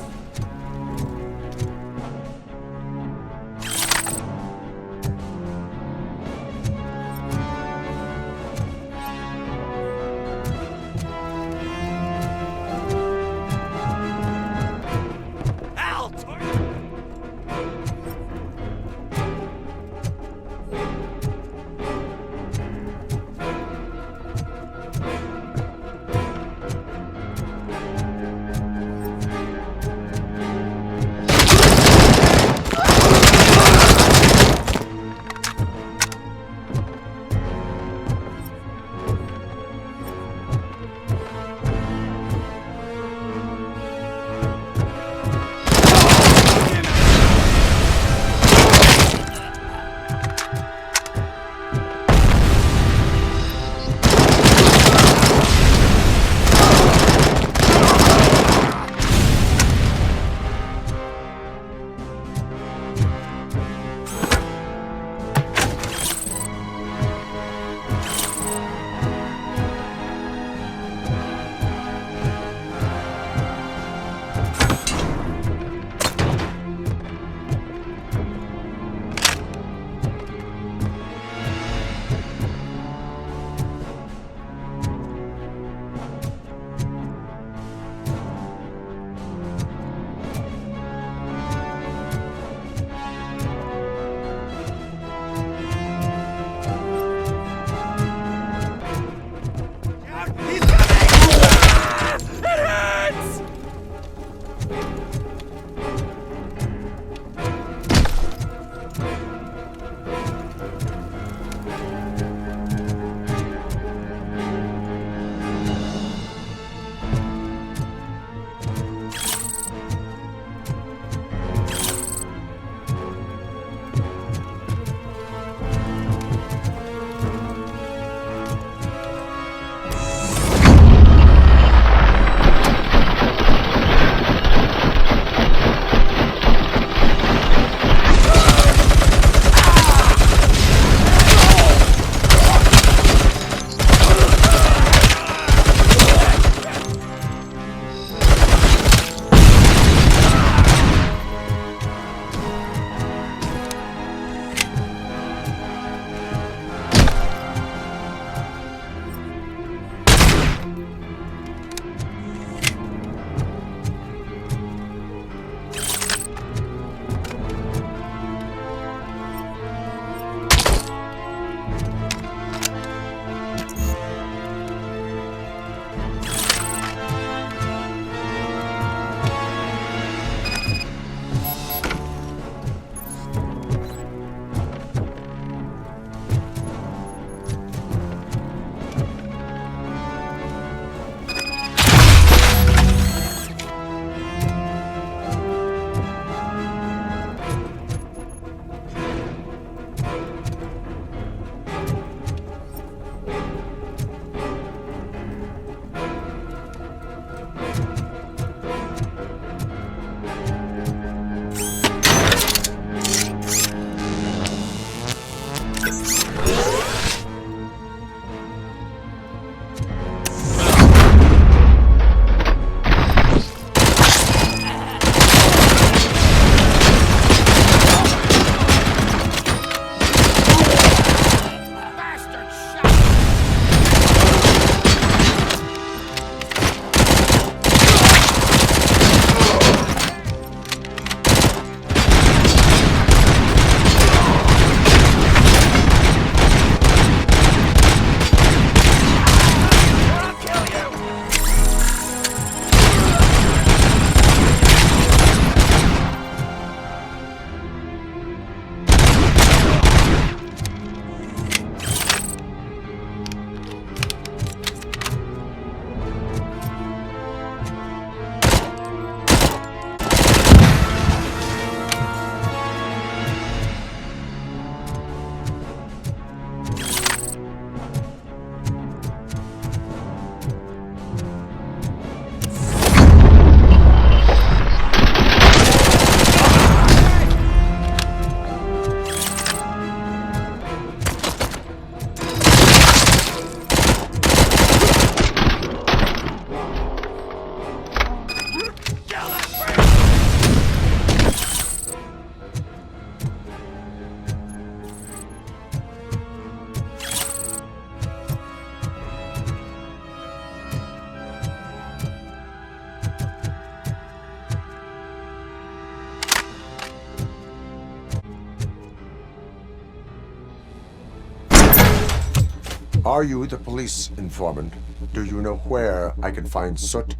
Are you the police informant? Do you know where I can find Soot?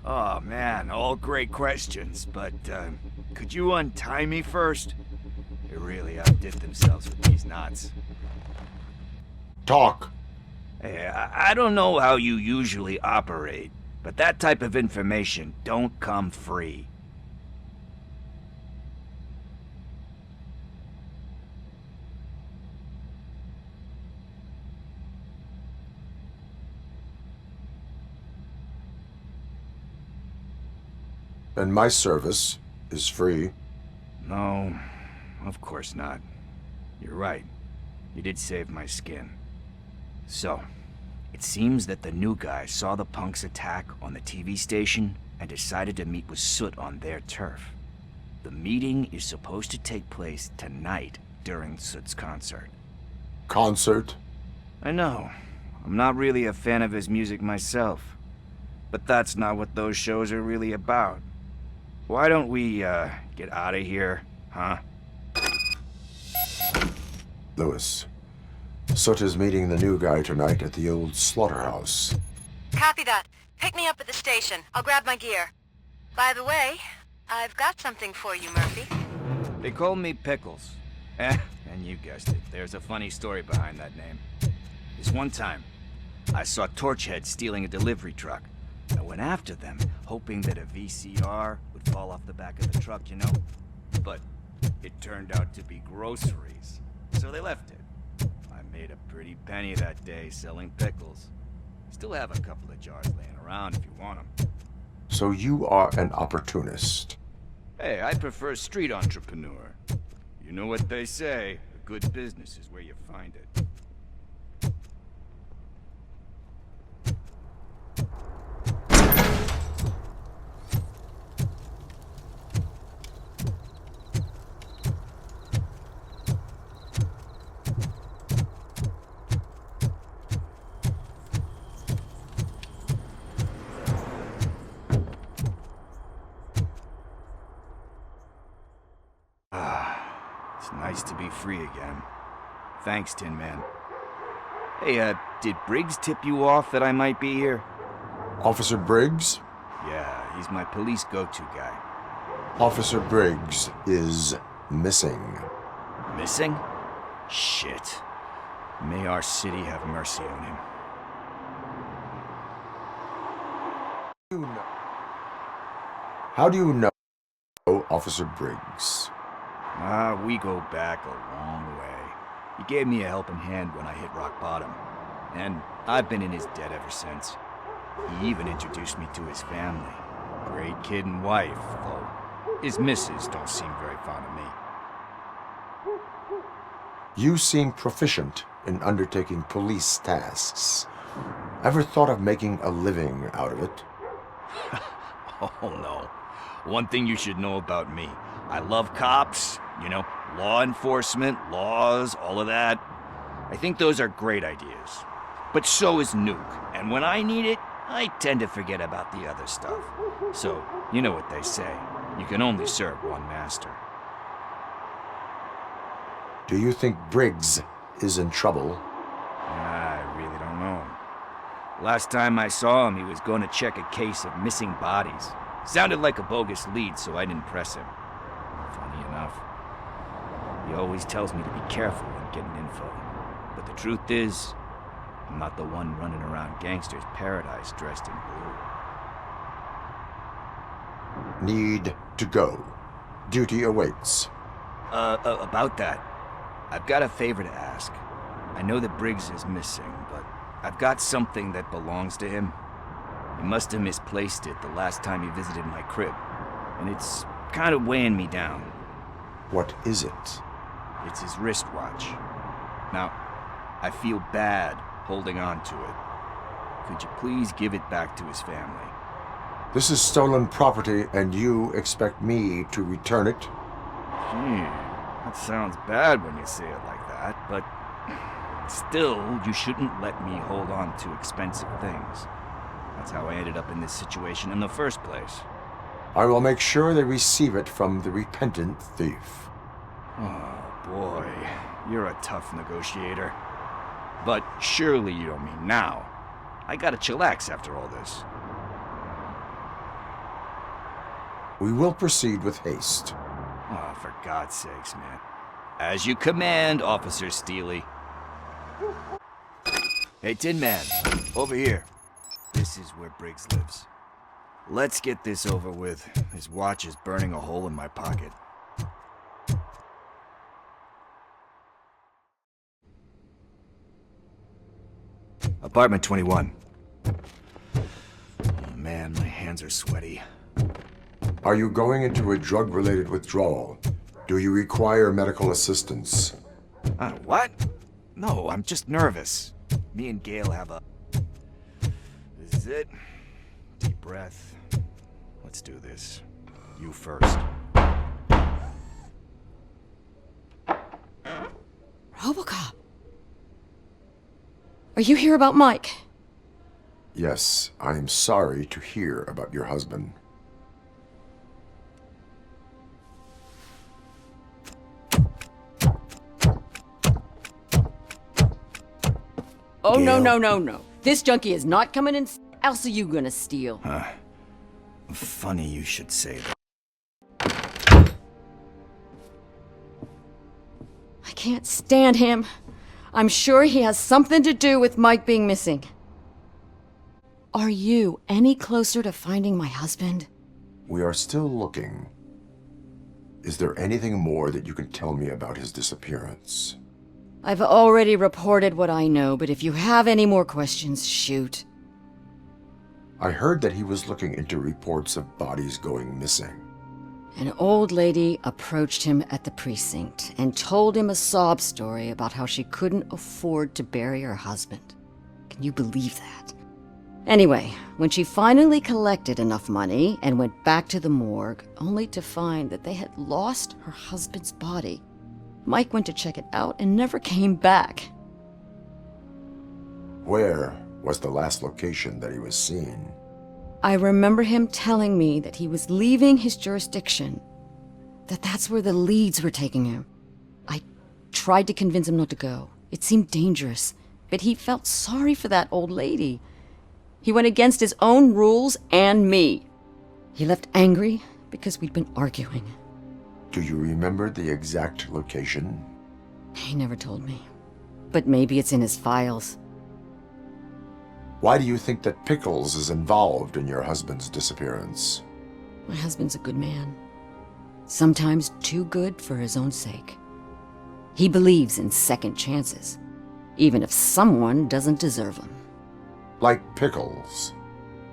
Oh man, all great questions, but could you untie me first? They really outdid themselves with these knots. Talk. Hey, I don't know how you usually operate, but that type of information don't come free. And my service is free. No, of course not. You're right. You did save my skin. So, it seems that the new guy saw the punks' attack on the TV station and decided to meet with Soot on their turf. The meeting is supposed to take place tonight during Soot's concert. Concert? I know. I'm not really a fan of his music myself. But that's not what those shows are really about. Why don't we, get out of here, huh? Lewis, Soot is meeting the new guy tonight at the old slaughterhouse. Copy that. Pick me up at the station. I'll grab my gear. By the way, I've got something for you, Murphy. They call me Pickles. And you guessed it, there's a funny story behind that name. This one time, I saw Torchhead stealing a delivery truck. I went after them, hoping that a VCR would fall off the back of the truck, you know? But it turned out to be groceries, so they left it. I made a pretty penny that day selling pickles. Still have a couple of jars laying around if you want them. So you are an opportunist. Hey, I prefer street entrepreneur. You know what they say, a good business is where you find it. It's nice to be free again. Thanks, Tin Man. Hey, did Briggs tip you off that I might be here? Officer Briggs? Yeah, he's my police go-to guy. Officer Briggs is missing. Missing? Shit. May our city have mercy on him. How do you know Officer Briggs? We go back a long way. He gave me a helping hand when I hit rock bottom, and I've been in his debt ever since. He even introduced me to his family. Great kid and wife, though his missus don't seem very fond of me. You seem proficient in undertaking police tasks. Ever thought of making a living out of it? Oh no. One thing you should know about me. I love cops, you know, law enforcement, laws, all of that. I think those are great ideas. But so is Nuke, and when I need it, I tend to forget about the other stuff. So, you know what they say. You can only serve one master. Do you think Briggs is in trouble? I really don't know. Last time I saw him, he was going to check a case of missing bodies. Sounded like a bogus lead, so I didn't press him. Funny enough. He always tells me to be careful when getting info. But the truth is, I'm not the one running around gangsters' paradise dressed in blue. Need to go. Duty awaits. About that, I've got a favor to ask. I know that Briggs is missing, but I've got something that belongs to him. He must have misplaced it the last time he visited my crib, and it's kind of weighing me down. What is it? It's his wristwatch. Now, I feel bad holding on to it. Could you please give it back to his family? This is stolen property, and you expect me to return it? Gee, that sounds bad when you say it like that, but still, you shouldn't let me hold on to expensive things. That's how I ended up in this situation in the first place. I will make sure they receive it from the repentant thief. Oh boy, you're a tough negotiator. But surely you don't mean now. I gotta chillax after all this. We will proceed with haste. Oh, for God's sakes, man. As you command, Officer Steely. Hey, Tin Man, over here. This is where Briggs lives. Let's get this over with. His watch is burning a hole in my pocket. Apartment 21. Oh man, my hands are sweaty. Are you going into a drug-related withdrawal? Do you require medical assistance? What? No, I'm just nervous. Me and Gail have a... This is it. Deep breath. Let's do this. You first. RoboCop. Are you here about Mike? Yes, I am sorry to hear about your husband. Oh, no. This junkie is not coming in. What else are you gonna steal? Funny you should say that. I can't stand him. I'm sure he has something to do with Mike being missing. Are you any closer to finding my husband? We are still looking. Is there anything more that you can tell me about his disappearance? I've already reported what I know, but if you have any more questions, shoot. I heard that he was looking into reports of bodies going missing. An old lady approached him at the precinct and told him a sob story about how she couldn't afford to bury her husband. Can you believe that? Anyway, when she finally collected enough money and went back to the morgue, only to find that they had lost her husband's body, Mike went to check it out and never came back. Where was the last location that he was seen? I remember him telling me that he was leaving his jurisdiction, that's where the leads were taking him. I tried to convince him not to go. It seemed dangerous, but he felt sorry for that old lady. He went against his own rules and me. He left angry because we'd been arguing. Do you remember the exact location? He never told me, but maybe it's in his files. Why do you think that Pickles is involved in your husband's disappearance? My husband's a good man. Sometimes too good for his own sake. He believes in second chances, even if someone doesn't deserve them. Like Pickles.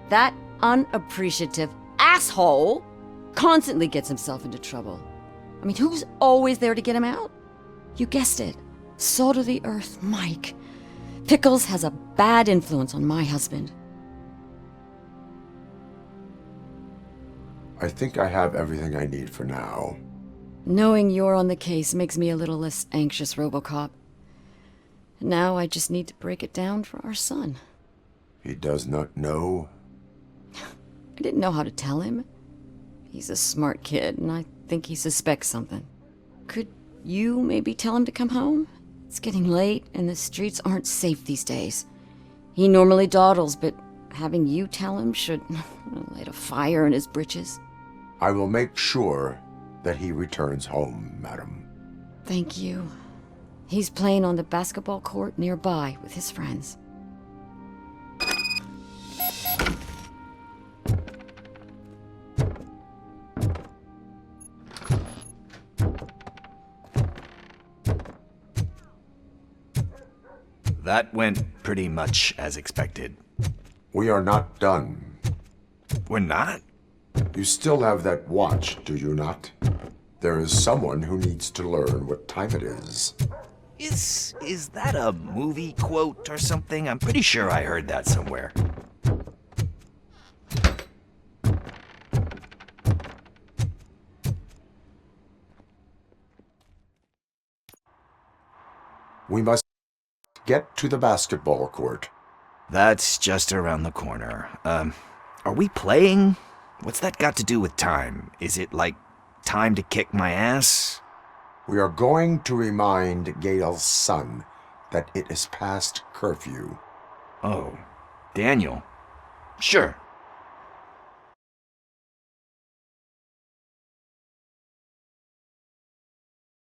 That unappreciative asshole constantly gets himself into trouble. I mean, who's always there to get him out? You guessed it. Salt of the earth, Mike. Pickles has a bad influence on my husband. I think I have everything I need for now. Knowing you're on the case makes me a little less anxious, RoboCop. Now I just need to break it down for our son. He does not know? I didn't know how to tell him. He's a smart kid, and I think he suspects something. Could you maybe tell him to come home? It's getting late, and the streets aren't safe these days. He normally dawdles, but having you tell him should light a fire in his britches. I will make sure that he returns home, madam. Thank you. He's playing on the basketball court nearby with his friends. That went pretty much as expected. We are not done. We're not? You still have that watch, do you not? There is someone who needs to learn what time it is. Is that a movie quote or something? I'm pretty sure I heard that somewhere. We must get to the basketball court. That's just around the corner. Are we playing? What's that got to do with time? Is it like time to kick my ass? We are going to remind Gail's son that it is past curfew. Oh, Daniel? Sure.